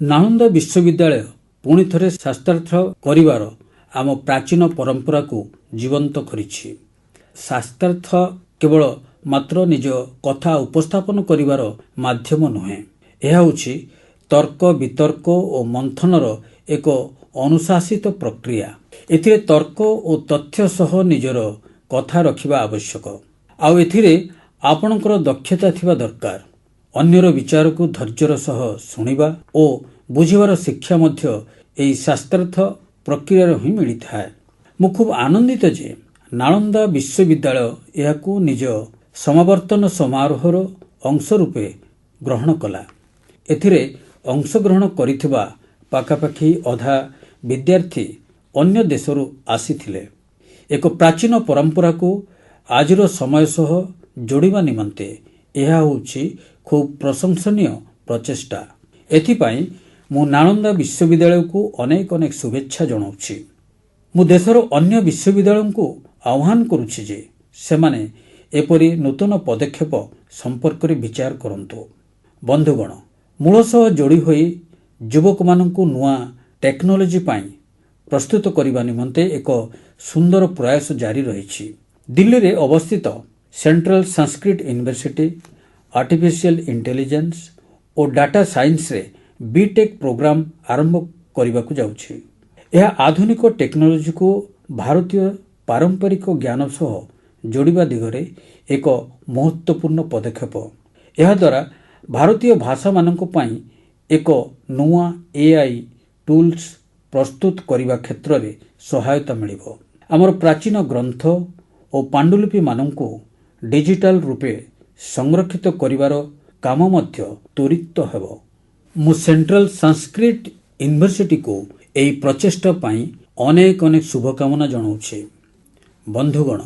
ନାଳନ୍ଦା ବିଶ୍ୱବିଦ୍ୟାଳୟ ପୁଣି ଥରେ ଶାସ୍ତ୍ରାର୍ଥ କରିବାର ଆମ ପ୍ରାଚୀନ ପରମ୍ପରାକୁ ଜୀବନ୍ତ କରିଛି। ଶାସ୍ତ୍ରାର୍ଥ କେବଳ ମାତ୍ର ନିଜ କଥା ଉପସ୍ଥାପନ କରିବାର ମାଧ୍ୟମ ନୁହେଁ, ଏହା ହେଉଛି ତର୍କ ବିତର୍କ ଓ ମନ୍ଥନର ଏକ ଅନୁଶାସିତ ପ୍ରକ୍ରିୟା। ଏଥିରେ ତର୍କ ଓ ତଥ୍ୟ ସହ ନିଜର କଥା ରଖିବା ଆବଶ୍ୟକ। ଆଉ ଏଥିରେ ଆପଣଙ୍କର ଦକ୍ଷତା ଥିବା ଦରକାର। ଅନ୍ୟର ବିଚାରକୁ ଧୈର୍ଯ୍ୟର ସହ ଶୁଣିବା ଓ ବୁଝିବାର ଶିକ୍ଷା ମଧ୍ୟ ଏହି ଶାସ୍ତ୍ରାର୍ଥ ପ୍ରକ୍ରିୟାରେ ହିଁ ମିଳିଥାଏ। ମୁଁ ଖୁବ୍ ଆନନ୍ଦିତ ଯେ ନାଳନ୍ଦା ବିଶ୍ୱବିଦ୍ୟାଳୟ ଏହାକୁ ନିଜ ସମାବର୍ତ୍ତନ ସମାରୋହର ଅଂଶ ରୂପେ ଗ୍ରହଣ କଲା। ଏଥିରେ ଅଂଶଗ୍ରହଣ କରିଥିବା ପାଖାପାଖି ଅଧା ବିଦ୍ୟାର୍ଥୀ ଅନ୍ୟ ଦେଶରୁ ଆସିଥିଲେ। ଏକ ପ୍ରାଚୀନ ପରମ୍ପରାକୁ ଆଜିର ସମୟ ସହ ଯୋଡ଼ିବା ନିମନ୍ତେ ଏହା ହେଉଛି ଖୁବ୍ ପ୍ରଶଂସନୀୟ ପ୍ରଚେଷ୍ଟା। ଏଥିପାଇଁ ମୁଁ ନାଳନ୍ଦା ବିଶ୍ୱବିଦ୍ୟାଳୟକୁ ଅନେକ ଅନେକ ଶୁଭେଚ୍ଛା ଜଣାଉଛି। ମୁଁ ଦେଶର ଅନ୍ୟ ବିଶ୍ୱବିଦ୍ୟାଳୟଙ୍କୁ ଆହ୍ୱାନ କରୁଛି ଯେ ସେମାନେ ଏପରି ନୂତନ ପଦକ୍ଷେପ ସମ୍ପର୍କରେ ବିଚାର କରନ୍ତୁ। ବନ୍ଧୁଗଣ, ମୂଳ ସହ ଯୋଡ଼ି ହୋଇ ଯୁବକମାନଙ୍କୁ ନୂଆ ଟେକ୍ନୋଲୋଜି ପାଇଁ ପ୍ରସ୍ତୁତ କରିବା ନିମନ୍ତେ ଏକ ସୁନ୍ଦର ପ୍ରୟାସ ଜାରି ରହିଛି। ଦିଲ୍ଲୀରେ ଅବସ୍ଥିତ central Sanskrit university artificial intelligence ଓ ଡାଟା ସାଇନ୍ସରେ ବିଟେକ୍ ପ୍ରୋଗ୍ରାମ ଆରମ୍ଭ କରିବାକୁ ଯାଉଛି। ଏହା ଆଧୁନିକ ଟେକ୍ନୋଲୋଜିକୁ ଭାରତୀୟ ପାରମ୍ପରିକ ଜ୍ଞାନ ସହ ଯୋଡ଼ିବା ଦିଗରେ ଏକ ମହତ୍ୱପୂର୍ଣ୍ଣ ପଦକ୍ଷେପ। ଏହାଦ୍ୱାରା ଭାରତୀୟ ଭାଷାମାନଙ୍କ ପାଇଁ ଏକ ନୂଆ ଏଆଇ ଟୁଲ୍ସ ପ୍ରସ୍ତୁତ କରିବା କ୍ଷେତ୍ରରେ ସହାୟତା ମିଳିବ। ଆମର ପ୍ରାଚୀନ ଗ୍ରନ୍ଥ ଓ ପାଣ୍ଡୁଲିପିମାନଙ୍କୁ ଡିଜିଟାଲ ରୂପେ ସଂରକ୍ଷିତ କରିବାର କାମ ମଧ୍ୟ ତ୍ୱରିତ ହେବ। ମୁଁ ସେଣ୍ଟ୍ରାଲ ସାଂସ୍କ୍ରିଟ ୟୁନିଭର୍ସିଟିକୁ ଏହି ପ୍ରଚେଷ୍ଟା ପାଇଁ ଅନେକ ଅନେକ ଶୁଭକାମନା ଜଣାଉଛି। ବନ୍ଧୁଗଣ,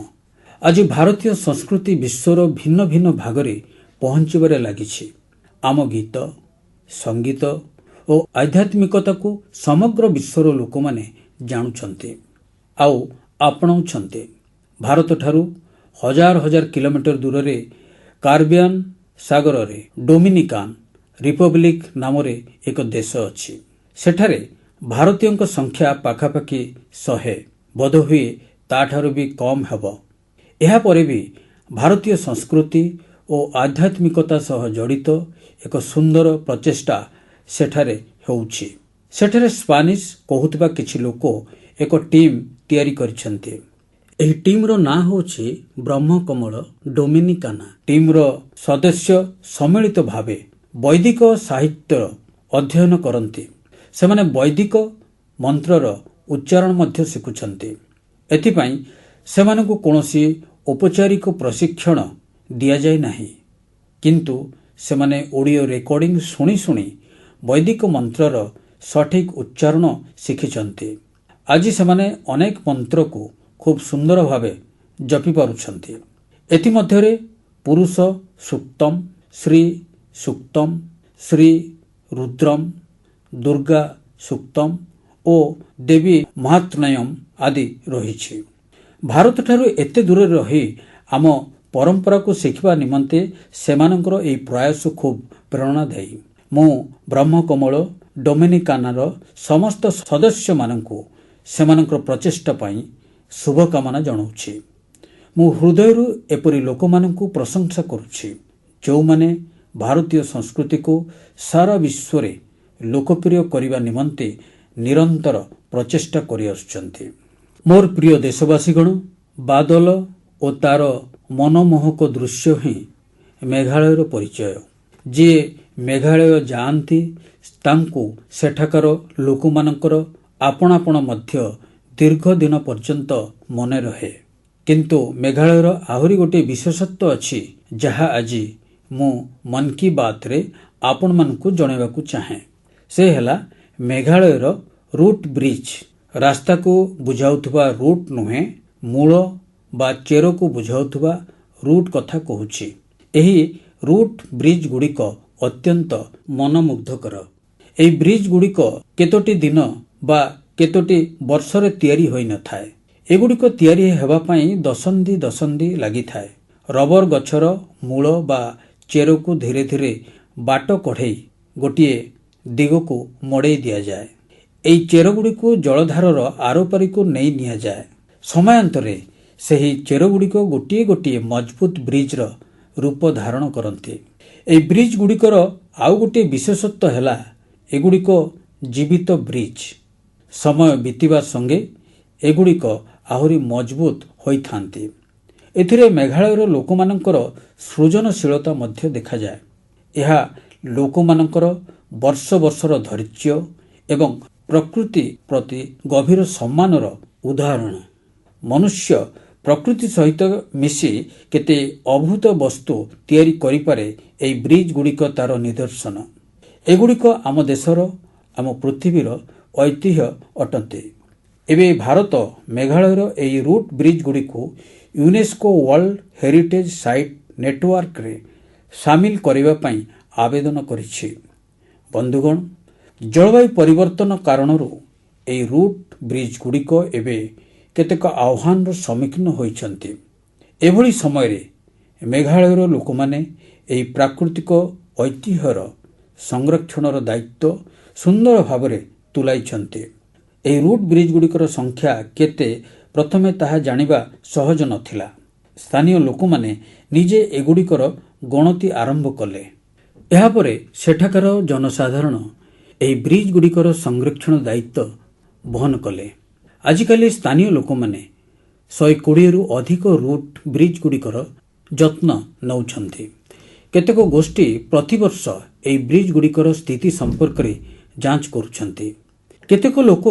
ଆଜି ଭାରତୀୟ ସଂସ୍କୃତି ବିଶ୍ୱର ଭିନ୍ନ ଭିନ୍ନ ଭାଗରେ ପହଞ୍ଚିବାରେ ଲାଗିଛି। ଆମ ଗୀତ, ସଙ୍ଗୀତ ଓ ଆଧ୍ୟାତ୍ମିକତାକୁ ସମଗ୍ର ବିଶ୍ୱର ଲୋକମାନେ ଜାଣୁଛନ୍ତି ଆଉ ଆପଣାଉଛନ୍ତି। ଭାରତଠାରୁ ହଜାର ହଜାର କିଲୋମିଟର ଦୂରରେ କାରିବିଆନ୍ ସାଗରରେ ଡୋମିନିକାନ୍ ରିପବ୍ଲିକ୍ ନାମରେ ଏକ ଦେଶ ଅଛି। ସେଠାରେ ଭାରତୀୟଙ୍କ ସଂଖ୍ୟା ପାଖାପାଖି 100, ବୋଧହୁଏ ତାଠାରୁ ବି କମ୍ ହେବ। ଏହାପରେ ବି ଭାରତୀୟ ସଂସ୍କୃତି ଓ ଆଧ୍ୟାତ୍ମିକତା ସହ ଜଡ଼ିତ ଏକ ସୁନ୍ଦର ପ୍ରଚେଷ୍ଟା ସେଠାରେ ହେଉଛି। ସେଠାରେ ସ୍ପାନିଶ କହୁଥିବା କିଛି ଲୋକ ଏକ ଟିମ୍ ତିଆରି କରିଛନ୍ତି। ଏହି ଟିମ୍ର ନାଁ ହେଉଛି ବ୍ରହ୍ମକମଳ ଡୋମିନିକାନା। ଟିମ୍ର ସଦସ୍ୟ ସମ୍ମିଳିତ ଭାବେ ବୈଦିକ ସାହିତ୍ୟର ଅଧ୍ୟୟନ କରନ୍ତି। ସେମାନେ ବୈଦିକ ମନ୍ତ୍ରର ଉଚ୍ଚାରଣ ମଧ୍ୟ ଶିଖୁଛନ୍ତି। ଏଥିପାଇଁ ସେମାନଙ୍କୁ କୌଣସି ଔପଚାରିକ ପ୍ରଶିକ୍ଷଣ ଦିଆଯାଇ ନାହିଁ, କିନ୍ତୁ ସେମାନେ ଅଡିଓ ରେକର୍ଡିଂ ଶୁଣି ଶୁଣି ବୈଦିକ ମନ୍ତ୍ରର ସଠିକ୍ ଉଚ୍ଚାରଣ ଶିଖିଛନ୍ତି। ଆଜି ସେମାନେ ଅନେକ ମନ୍ତ୍ରକୁ ଖୁବ୍ ସୁନ୍ଦର ଭାବେ ଜପି ପାରୁଛନ୍ତି। ଏଥିମଧ୍ୟରେ ପୁରୁଷ ସୁକ୍ତମ୍, ଶ୍ରୀ ସୁକ୍ତମ୍, ଶ୍ରୀ ରୁଦ୍ରମ୍, ଦୁର୍ଗା ସୁକ୍ତମ୍ ଓ ଦେବୀ ମହାତ୍ମ୍ୟମ୍ ଆଦି ରହିଛି। ଭାରତଠାରୁ ଏତେ ଦୂରରେ ରହି ଆମ ପରମ୍ପରାକୁ ଶିଖିବା ନିମନ୍ତେ ସେମାନଙ୍କର ଏହି ପ୍ରୟାସ ଖୁବ୍ ପ୍ରେରଣାଦାୟୀ। ମୁଁ ବ୍ରହ୍ମକମଳ ଡୋମିନିକାନାର ସମସ୍ତ ସଦସ୍ୟମାନଙ୍କୁ ସେମାନଙ୍କର ପ୍ରଚେଷ୍ଟା ପାଇଁ ଶୁଭକାମନା ଜଣାଉଛି। ମୁଁ ହୃଦୟରୁ ଏପରି ଲୋକମାନଙ୍କୁ ପ୍ରଶଂସା କରୁଛି ଯେଉଁମାନେ ଭାରତୀୟ ସଂସ୍କୃତିକୁ ସାରା ବିଶ୍ୱରେ ଲୋକପ୍ରିୟ କରିବା ନିମନ୍ତେ ନିରନ୍ତର ପ୍ରଚେଷ୍ଟା କରିଆସୁଛନ୍ତି। ମୋର ପ୍ରିୟ ଦେଶବାସୀଗଣ, ବାଦଲ ଓ ତାର ମନମୋହକ ଦୃଶ୍ୟ ହିଁ ମେଘାଳୟର ପରିଚୟ। ଯିଏ ମେଘାଳୟ ଯାଆନ୍ତି ତାଙ୍କୁ ସେଠାକାର ଲୋକମାନଙ୍କର ଆପଣାପଣ ମଧ୍ୟ ଦୀର୍ଘ ଦିନ ପର୍ଯ୍ୟନ୍ତ ମନେ ରହେ। କିନ୍ତୁ ମେଘାଳୟର ଆହୁରି ଗୋଟିଏ ବିଶେଷତ୍ୱ ଅଛି, ଯାହା ଆଜି ମୁଁ ମନ୍ କି ବାତ୍ରେ ଆପଣମାନଙ୍କୁ ଜଣାଇବାକୁ ଚାହେଁ। ସେ ହେଲା ମେଘାଳୟର ରୁଟ୍ ବ୍ରିଜ୍। ରାସ୍ତାକୁ ବୁଝାଉଥିବା ରୁଟ୍ ନୁହେଁ, ମୂଳ ବା ଚେରକୁ ବୁଝାଉଥିବା ରୁଟ୍ କଥା କହୁଛି। ଏହି ରୁଟ୍ ବ୍ରିଜ୍ ଗୁଡ଼ିକ ଅତ୍ୟନ୍ତ ମନମୁଗ୍ଧକର। ଏହି ବ୍ରିଜ୍ ଗୁଡ଼ିକ କେତୋଟି ଦିନ ବା କେତୋଟି ବର୍ଷରେ ତିଆରି ହୋଇନଥାଏ। ଏଗୁଡ଼ିକ ତିଆରି ହେବା ପାଇଁ ଦଶନ୍ଧି ଦଶନ୍ଧି ଲାଗିଥାଏ। ରବର ଗଛର ମୂଳ ବା ଚେରକୁ ଧୀରେ ଧୀରେ ବାଟ କଢ଼େଇ ଗୋଟିଏ ଦିଗକୁ ମଡ଼େଇ ଦିଆଯାଏ। ଏହି ଚେରଗୁଡ଼ିକୁ ଜଳଧାରର ଆରପାରିକୁ ନେଇ ନିଆଯାଏ। ସମୟାନ୍ତରେ ସେହି ଚେରଗୁଡ଼ିକ ଗୋଟିଏ ଗୋଟିଏ ମଜବୁତ ବ୍ରିଜ୍ର ରୂପ ଧାରଣ କରନ୍ତି। ଏହି ବ୍ରିଜ୍ ଗୁଡ଼ିକର ଆଉ ଗୋଟିଏ ବିଶେଷତ୍ୱ ହେଲା ଏଗୁଡ଼ିକ ଜୀବିତ ବ୍ରିଜ୍। ସମୟ ବିତିବା ସଙ୍ଗେ ଏଗୁଡ଼ିକ ଆହୁରି ମଜବୁତ ହୋଇଥାନ୍ତି। ଏଥିରେ ମେଘାଳୟର ଲୋକମାନଙ୍କର ସୃଜନଶୀଳତା ମଧ୍ୟ ଦେଖାଯାଏ। ଏହା ଲୋକମାନଙ୍କର ବର୍ଷ ବର୍ଷର ଧୈର୍ଯ୍ୟ ଏବଂ ପ୍ରକୃତି ପ୍ରତି ଗଭୀର ସମ୍ମାନର ଉଦାହରଣ। ମନୁଷ୍ୟ ପ୍ରକୃତି ସହିତ ମିଶି କେତେ ଅଦ୍ଭୁତ ବସ୍ତୁ ତିଆରି କରିପାରେ, ଏହି ବ୍ରିଜ୍ ଗୁଡ଼ିକ ତାର ନିଦର୍ଶନ। ଏଗୁଡ଼ିକ ଆମ ଦେଶର, ଆମ ପୃଥିବୀର ଐତିହ୍ୟ ଅଟନ୍ତି। ଏବେ ଭାରତ ମେଘାଳୟର ଏହି ରୁଟ୍ ବ୍ରିଜ୍ ଗୁଡ଼ିକୁ ୟୁନେସ୍କୋ ୱାର୍ଲଡ ହେରିଟେଜ୍ ସାଇଟ୍ ନେଟୱାର୍କରେ ସାମିଲ କରିବା ପାଇଁ ଆବେଦନ କରିଛି। ବନ୍ଧୁଗଣ, ଜଳବାୟୁ ପରିବର୍ତ୍ତନ କାରଣରୁ ଏହି ରୁଟ୍ ବ୍ରିଜ୍ ଗୁଡ଼ିକ ଏବେ କେତେକ ଆହ୍ୱାନର ସମ୍ମୁଖୀନ ହୋଇଛନ୍ତି। ଏଭଳି ସମୟରେ ମେଘାଳୟର ଲୋକମାନେ ଏହି ପ୍ରାକୃତିକ ଐତିହ୍ୟର ସଂରକ୍ଷଣର ଦାୟିତ୍ୱ ସୁନ୍ଦର ଭାବରେ ତୁଲାଇଛନ୍ତି। ଏହି ରୁଟ୍ ବ୍ରିଜ୍ ଗୁଡ଼ିକର ସଂଖ୍ୟା କେତେ, ପ୍ରଥମେ ତାହା ଜାଣିବା ସହଜ ନଥିଲା। ସ୍ଥାନୀୟ ଲୋକମାନେ ନିଜେ ଏଗୁଡ଼ିକର ଗଣତି ଆରମ୍ଭ କଲେ। ଏହାପରେ ସେଠାକାର ଜନସାଧାରଣ ଏହି ବ୍ରିଜ୍ ଗୁଡ଼ିକର ସଂରକ୍ଷଣ ଦାୟିତ୍ୱ ବହନ କଲେ। ଆଜିକାଲି ସ୍ଥାନୀୟ ଲୋକମାନେ 120ରୁ ଅଧିକ ରୁଟ୍ ବ୍ରିଜ୍ ଗୁଡ଼ିକର ଯତ୍ନ ନେଉଛନ୍ତି। କେତେକ ଗୋଷ୍ଠୀ ପ୍ରତିବର୍ଷ ଏହି ବ୍ରିଜ୍ ଗୁଡ଼ିକର ସ୍ଥିତି ସମ୍ପର୍କରେ ଯାଞ୍ଚ କରୁଛନ୍ତି। କେତେକ ଲୋକ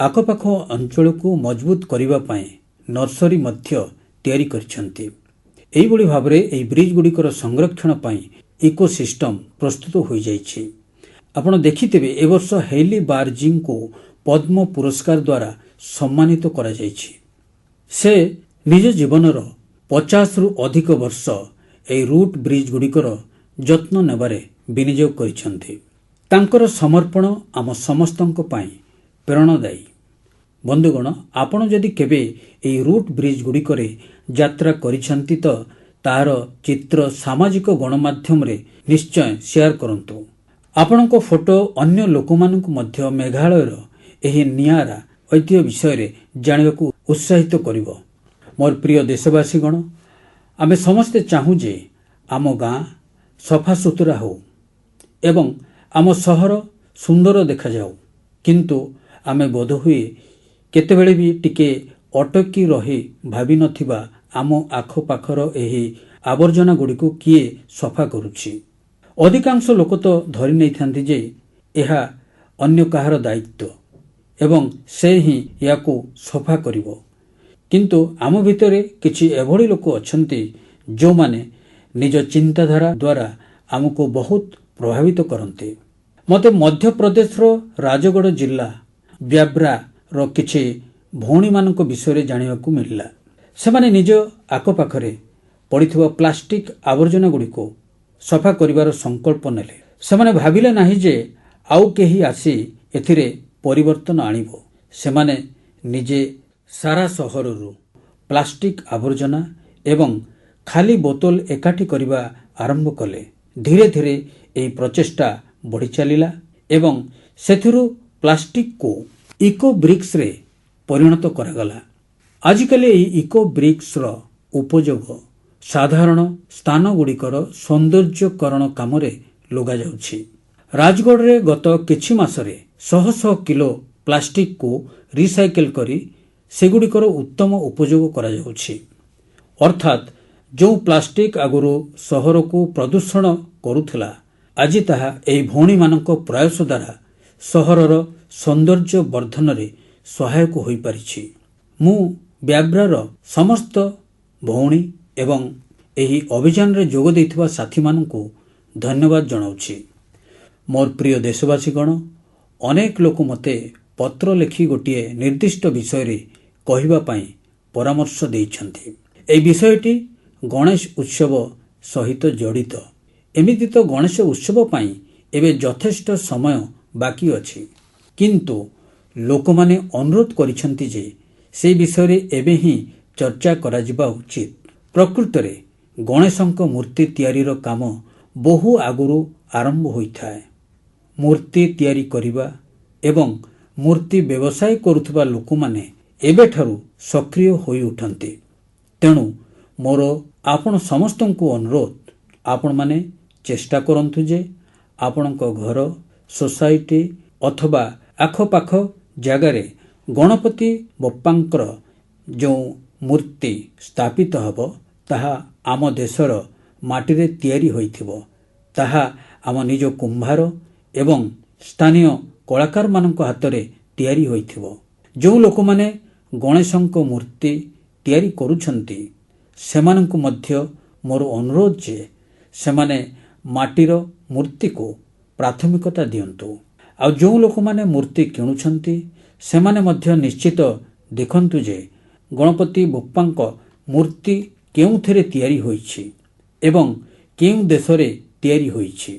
ଆଖପାଖ ଅଞ୍ଚଳକୁ ମଜବୁତ କରିବା ପାଇଁ ନର୍ସରୀ ମଧ୍ୟ ତିଆରି କରିଛନ୍ତି। ଏହିଭଳି ଭାବରେ ଏହି ବ୍ରିଜ୍ ଗୁଡ଼ିକର ସଂରକ୍ଷଣ ପାଇଁ ଇକୋସିଷ୍ଟମ ପ୍ରସ୍ତୁତ ହୋଇଯାଇଛି। ଆପଣ ଦେଖିଥିବେ, ଏ ବର୍ଷ ହେଲି ବାର୍ଜିଙ୍କୁ ପଦ୍ମ ପୁରସ୍କାର ଦ୍ୱାରା ସମ୍ମାନିତ କରାଯାଇଛି। ସେ ନିଜ ଜୀବନର 50ରୁ ଅଧିକ ବର୍ଷ ଏହି ରୁଟ୍ ବ୍ରିଜ୍ ଗୁଡ଼ିକର ଯତ୍ନ ନେବାରେ ବିନିଯୋଗ କରିଛନ୍ତି। ତାଙ୍କର ସମର୍ପଣ ଆମ ସମସ୍ତଙ୍କ ପାଇଁ ପ୍ରେରଣାଦାୟୀ। ବନ୍ଧୁଗଣ, ଆପଣ ଯଦି କେବେ ଏହି ରୁଟ୍ ବ୍ରିଜ୍ ଗୁଡ଼ିକରେ ଯାତ୍ରା କରିଛନ୍ତି ତ ତାହାର ଚିତ୍ର ସାମାଜିକ ଗଣମାଧ୍ୟମରେ ନିଶ୍ଚୟ ସେୟାର କରନ୍ତୁ। ଆପଣଙ୍କ ଫଟୋ ଅନ୍ୟ ଲୋକମାନଙ୍କୁ ମଧ୍ୟ ମେଘାଳୟର ଏହି ନିଆରା ଐତିହ୍ୟ ବିଷୟରେ ଜାଣିବାକୁ ଉତ୍ସାହିତ କରିବ। ମୋର ପ୍ରିୟ ଦେଶବାସୀଗଣ, ଆମେ ସମସ୍ତେ ଚାହୁଁ ଯେ ଆମ ଗାଁ ସଫାସୁତୁରା ହେଉ ଏବଂ ଆମ ସହର ସୁନ୍ଦର ଦେଖାଯାଉ। କିନ୍ତୁ ଆମେ ବୋଧହୁଏ କେତେବେଳେ ବି ଟିକେ ଅଟକି ରହି ଭାବିନଥିବା ଆମ ଆଖପାଖର ଏହି ଆବର୍ଜନା ଗୁଡ଼ିକୁ କିଏ ସଫା କରୁଛି। ଅଧିକାଂଶ ଲୋକ ତ ଧରି ନେଇଥାନ୍ତି ଯେ ଏହା ଅନ୍ୟ କାହାର ଦାୟିତ୍ୱ ଏବଂ ସେ ହିଁ ଏହାକୁ ସଫା କରିବ। କିନ୍ତୁ ଆମ ଭିତରେ କିଛି ଏଭଳି ଲୋକ ଅଛନ୍ତି ଯେଉଁମାନେ ନିଜ ଚିନ୍ତାଧାରା ଦ୍ୱାରା ଆମକୁ ବହୁତ ପ୍ରଭାବିତ କରନ୍ତି। ମୋତେ ମଧ୍ୟପ୍ରଦେଶର ରାଜଗଡ଼ ଜିଲ୍ଲା ବ୍ୟାବ୍ରାର କିଛି ଭଉଣୀମାନଙ୍କ ବିଷୟରେ ଜାଣିବାକୁ ମିଳିଲା। ସେମାନେ ନିଜ ଆଖପାଖରେ ପଡ଼ିଥିବା ପ୍ଲାଷ୍ଟିକ ଆବର୍ଜନା ଗୁଡ଼ିକୁ ସଫା କରିବାର ସଂକଳ୍ପ ନେଲେ। ସେମାନେ ଭାବିଲେ ନାହିଁ ଯେ ଆଉ କେହି ଆସି ଏଥିରେ ପରିବର୍ତ୍ତନ ଆଣିବ। ସେମାନେ ନିଜେ ସାରା ସହରରୁ ପ୍ଲାଷ୍ଟିକ ଆବର୍ଜନା ଏବଂ ଖାଲି ବୋତଲ ଏକାଠି କରିବା ଆରମ୍ଭ କଲେ। ଧୀରେ ଧୀରେ ଏହି ପ୍ରଚେଷ୍ଟା ବଢ଼ି ଚାଲିଲା ଏବଂ ସେଥିରୁ ପ୍ଲାଷ୍ଟିକକୁ ଇକୋ ବ୍ରିକ୍ସରେ ପରିଣତ କରାଗଲା। ଆଜିକାଲି ଏହି ଇକୋ ବ୍ରିକ୍ସର ଉପଯୋଗ ସାଧାରଣ ସ୍ଥାନଗୁଡ଼ିକର ସୌନ୍ଦର୍ଯ୍ୟକରଣ କାମରେ ଲଗାଯାଉଛି। ରାଜଗଡ଼ରେ ଗତ କିଛି ମାସରେ ଶହ ଶହ କିଲୋ ପ୍ଲାଷ୍ଟିକକୁ ରିସାଇକେଲ କରି ସେଗୁଡ଼ିକର ଉତ୍ତମ ଉପଯୋଗ କରାଯାଉଛି। ଅର୍ଥାତ୍ ଯେଉଁ ପ୍ଲାଷ୍ଟିକ ଆଗରୁ ସହରକୁ ପ୍ରଦୂଷଣ କରୁଥିଲା, ଆଜି ତାହା ଏହି ଭଉଣୀମାନଙ୍କ ପ୍ରୟାସ ଦ୍ୱାରା ସହରର ସୌନ୍ଦର୍ଯ୍ୟ ବର୍ଦ୍ଧନରେ ସହାୟକ ହୋଇପାରିଛି। ମୁଁ ବ୍ୟାବ୍ରାର ସମସ୍ତ ଭଉଣୀ ଏବଂ ଏହି ଅଭିଯାନରେ ଯୋଗ ଦେଇଥିବା ସାଥୀମାନଙ୍କୁ ଧନ୍ୟବାଦ ଜଣାଉଛି। ମୋର ପ୍ରିୟ ଦେଶବାସୀଗଣ, ଅନେକ ଲୋକ ମୋତେ ପତ୍ର ଲେଖି ଗୋଟିଏ ନିର୍ଦ୍ଦିଷ୍ଟ ବିଷୟରେ କହିବା ପାଇଁ ପରାମର୍ଶ ଦେଇଛନ୍ତି। ଏହି ବିଷୟଟି ଗଣେଶ ଉତ୍ସବ ସହିତ ଜଡ଼ିତ। ଏମିତି ତ ଗଣେଶ ଉତ୍ସବ ପାଇଁ ଏବେ ଯଥେଷ୍ଟ ସମୟ ବାକି ଅଛି, କିନ୍ତୁ ଲୋକମାନେ ଅନୁରୋଧ କରିଛନ୍ତି ଯେ ସେହି ବିଷୟରେ ଏବେ ହିଁ ଚର୍ଚ୍ଚା କରାଯିବା ଉଚିତ। ପ୍ରକୃତରେ ଗଣେଶଙ୍କ ମୂର୍ତ୍ତି ତିଆରିର କାମ ବହୁ ଆଗରୁ ଆରମ୍ଭ ହୋଇଥାଏ। ମୂର୍ତ୍ତି ତିଆରି କରିବା ଏବଂ ମୂର୍ତ୍ତି ବ୍ୟବସାୟ କରୁଥିବା ଲୋକମାନେ ଏବେଠାରୁ ସକ୍ରିୟ ହୋଇ ଉଠନ୍ତି। ତେଣୁ ମୋର ଆପଣ ସମସ୍ତଙ୍କୁ ଅନୁରୋଧ, ଆପଣମାନେ ଚେଷ୍ଟା କରନ୍ତୁ ଯେ ଆପଣଙ୍କ ଘର, ସୋସାଇଟି ଅଥବା ଆଖପାଖ ଜାଗାରେ ଗଣପତି ବପ୍ପାଙ୍କର ଯେଉଁ ମୂର୍ତ୍ତି ସ୍ଥାପିତ ହେବ ତାହା ଆମ ଦେଶର ମାଟିରେ ତିଆରି ହୋଇଥିବ। ତାହା ଆମ ନିଜ କୁମ୍ଭାର ଏବଂ ସ୍ଥାନୀୟ କଳାକାରମାନଙ୍କ ହାତରେ ତିଆରି ହୋଇଥିବ। ଯେଉଁ ଲୋକମାନେ ଗଣେଶଙ୍କ ମୂର୍ତ୍ତି ତିଆରି କରୁଛନ୍ତି ସେମାନଙ୍କୁ ମଧ୍ୟ ମୋର ଅନୁରୋଧ ଯେ ସେମାନେ ମାଟିର ମୂର୍ତ୍ତିକୁ ପ୍ରାଥମିକତା ଦିଅନ୍ତୁ। ଆଉ ଯେଉଁ ଲୋକମାନେ ମୂର୍ତ୍ତି କିଣୁଛନ୍ତି ସେମାନେ ମଧ୍ୟ ନିଶ୍ଚିତ ଦେଖନ୍ତୁ ଯେ ଗଣପତି ବପ୍ପାଙ୍କ ମୂର୍ତ୍ତି କେଉଁଥିରେ ତିଆରି ହୋଇଛି ଏବଂ କେଉଁ ଦେଶରେ ତିଆରି ହୋଇଛି।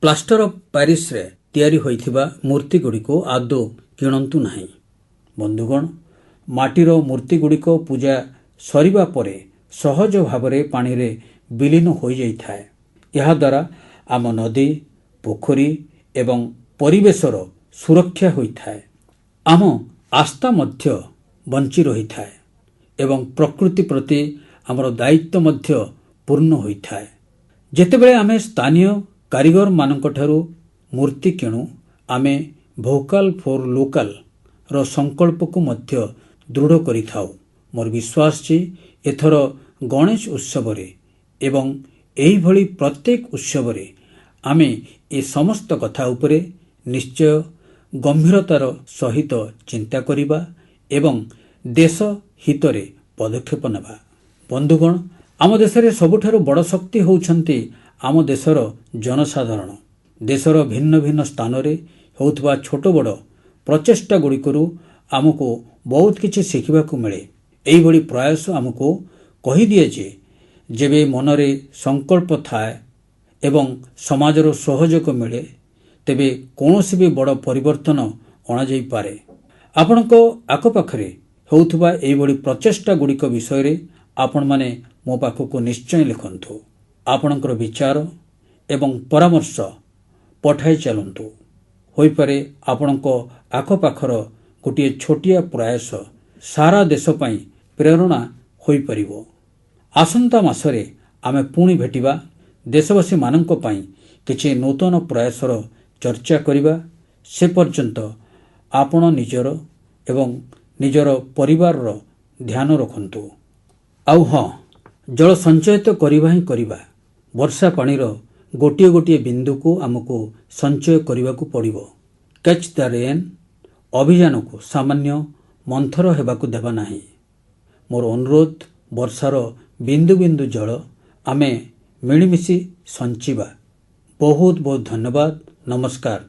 ପ୍ଲାଷ୍ଟର ଅଫ୍ ପ୍ୟାରିସରେ ତିଆରି ହୋଇଥିବା ମୂର୍ତ୍ତିଗୁଡ଼ିକୁ ଆଦୌ କିଣନ୍ତୁ ନାହିଁ। ବନ୍ଧୁଗଣ, ମାଟିର ମୂର୍ତ୍ତିଗୁଡ଼ିକ ପୂଜା ସରିବା ପରେ ସହଜ ଭାବରେ ପାଣିରେ ବିଲୀନ ହୋଇଯାଇଥାଏ। ଏହାଦ୍ୱାରା ଆମ ନଦୀ, ପୋଖରୀ ଏବଂ ପରିବେଶର ସୁରକ୍ଷା ହୋଇଥାଏ। ଆମ ଆସ୍ଥା ମଧ୍ୟ ବଞ୍ଚି ରହିଥାଏ ଏବଂ ପ୍ରକୃତି ପ୍ରତି ଆମର ଦାୟିତ୍ୱ ମଧ୍ୟ ପୂର୍ଣ୍ଣ ହୋଇଥାଏ। ଯେତେବେଳେ ଆମେ ସ୍ଥାନୀୟ କାରିଗରମାନଙ୍କଠାରୁ ମୂର୍ତ୍ତି କିଣୁ, ଆମେ ଭୋକାଲ୍ ଫର୍ ଲୋକାଲ୍ ର ସଂକଳ୍ପକୁ ମଧ୍ୟ ଦୃଢ଼ କରିଥାଉ। ମୋର ବିଶ୍ୱାସ ଯେ ଏଥର ଗଣେଶ ଉତ୍ସବରେ ଏବଂ ଏହିଭଳି ପ୍ରତ୍ୟେକ ଉତ୍ସବରେ ଆମେ ଏ ସମସ୍ତ କଥା ଉପରେ ନିଶ୍ଚୟ ଗମ୍ଭୀରତାର ସହିତ ଚିନ୍ତା କରିବା ଏବଂ ଦେଶ ହିତରେ ପଦକ୍ଷେପ ନେବା। ବନ୍ଧୁଗଣ, ଆମ ଦେଶରେ ସବୁଠାରୁ ବଡ଼ ଶକ୍ତି ହେଉଛନ୍ତି ଆମ ଦେଶର ଜନସାଧାରଣ। ଦେଶର ଭିନ୍ନ ଭିନ୍ନ ସ୍ଥାନରେ ହେଉଥିବା ଛୋଟ ବଡ଼ ପ୍ରଚେଷ୍ଟା ଗୁଡ଼ିକରୁ ଆମକୁ ବହୁତ କିଛି ଶିଖିବାକୁ ମିଳେ। ଏହିଭଳି ପ୍ରୟାସ ଆମକୁ କହିଦିଏ ଯେ ଯେବେ ମନରେ ସଂକଳ୍ପ ଥାଏ ଏବଂ ସମାଜର ସହଯୋଗ ମିଳେ, ତେବେ କୌଣସି ବି ବଡ଼ ପରିବର୍ତ୍ତନ ଅଣାଯାଇପାରେ। ଆପଣଙ୍କ ଆଖପାଖରେ ହେଉଥିବା ଏହିଭଳି ପ୍ରଚେଷ୍ଟା ଗୁଡ଼ିକ ବିଷୟରେ ଆପଣମାନେ ମୋ ପାଖକୁ ନିଶ୍ଚୟ ଲେଖନ୍ତୁ। ଆପଣଙ୍କର ବିଚାର ଏବଂ ପରାମର୍ଶ ପଠାଇ ଚାଲନ୍ତୁ। ହୋଇପାରେ ଆପଣଙ୍କ ଆଖପାଖର ଗୋଟିଏ ଛୋଟିଆ ପ୍ରୟାସ ସାରା ଦେଶ ପାଇଁ ପ୍ରେରଣା ହୋଇପାରିବ। ଆସନ୍ତା ମାସରେ ଆମେ ପୁଣି ଭେଟିବା। ଦେଶବାସୀମାନଙ୍କ ପାଇଁ କିଛି ନୂତନ ପ୍ରୟାସର ଚର୍ଚ୍ଚା କରିବା। ସେ ପର୍ଯ୍ୟନ୍ତ ଆପଣ ନିଜର ଏବଂ ନିଜର ପରିବାରର ଧ୍ୟାନ ରଖନ୍ତୁ। ଆଉ ହଁ, ଜଳ ସଞ୍ଚୟ ତ କରିବା ହିଁ କରିବା। ବର୍ଷା ପାଣିର ଗୋଟିଏ ଗୋଟିଏ ବିନ୍ଦୁକୁ ଆମକୁ ସଞ୍ଚୟ କରିବାକୁ ପଡ଼ିବ। କ୍ୟାଚ୍ ଦ ରେନ୍ ଅଭିଯାନକୁ ସାମାନ୍ୟ ମନ୍ଥର ହେବାକୁ ଦେବା ନାହିଁ। ମୋର ଅନୁରୋଧ, ବର୍ଷାର ବିନ୍ଦୁ ବିନ୍ଦୁ ଜଳ ଆମେ ମିଳିମିଶି ସଞ୍ଚିବା। ବହୁତ ବହୁତ ଧନ୍ୟବାଦ। ନମସ୍କାର।